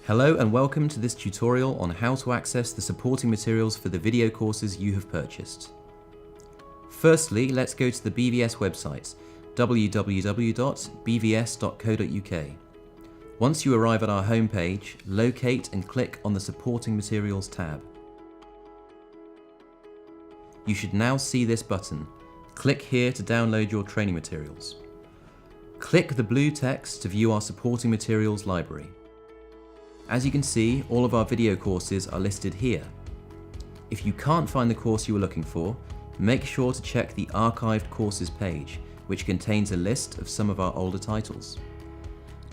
Hello and welcome to this tutorial on how to access the supporting materials for the video courses you have purchased. Firstly, let's go to the BVS website, www.bvs.co.uk. Once you arrive at our homepage, locate and click on the Supporting Materials tab. You should now see this button. Click here to download your training materials. Click the blue text to view our supporting materials library. As you can see, all of our video courses are listed here. If you can't find the course you are looking for, make sure to check the Archived Courses page, which contains a list of some of our older titles.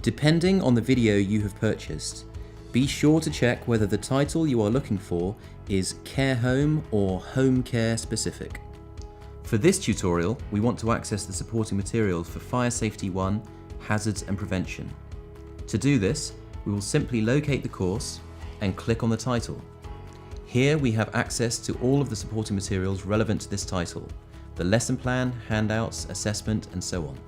Depending on the video you have purchased, be sure to check whether the title you are looking for is Care Home or Home Care specific. For this tutorial, we want to access the supporting materials for Fire Safety 1, Hazards and Prevention. To do this, we will simply locate the course and click on the title. Here we have access to all of the supporting materials relevant to this title, the lesson plan, handouts, assessment, and so on.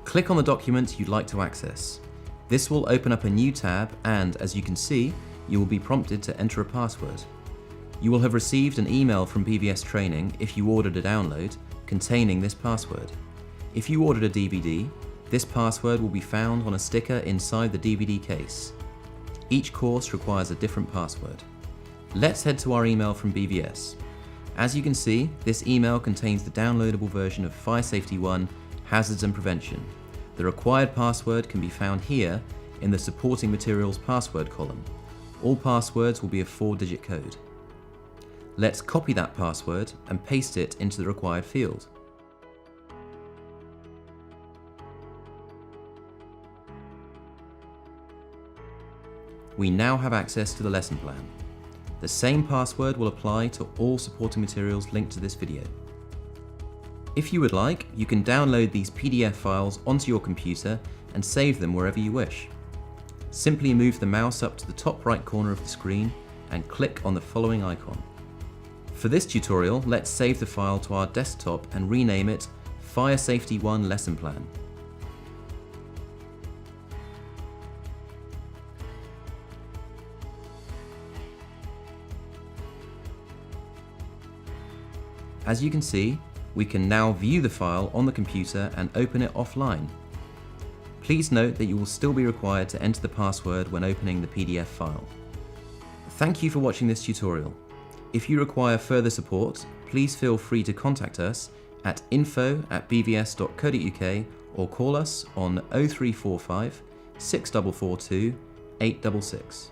Click on the document you'd like to access. This will open up a new tab and, as you can see, you will be prompted to enter a password. You will have received an email from BVS Training if you ordered a download containing this password. If you ordered a DVD, this password will be found on a sticker inside the DVD case. Each course requires a different password. Let's head to our email from BVS. As you can see, this email contains the downloadable version of Fire Safety 1, Hazards and Prevention. The required password can be found here in the Supporting Materials password column. All passwords will be a 4-digit code. Let's copy that password and paste it into the required field. We now have access to the lesson plan. The same password will apply to all supporting materials linked to this video. If you would like, you can download these PDF files onto your computer and save them wherever you wish. Simply move the mouse up to the top right corner of the screen and click on the following icon. For this tutorial, let's save the file to our desktop and rename it Fire Safety 1 Lesson Plan. As you can see, we can now view the file on the computer and open it offline. Please note that you will still be required to enter the password when opening the PDF file. Thank you for watching this tutorial. If you require further support, please feel free to contact us at info@bvs.co.uk or call us on 0345 6442 866.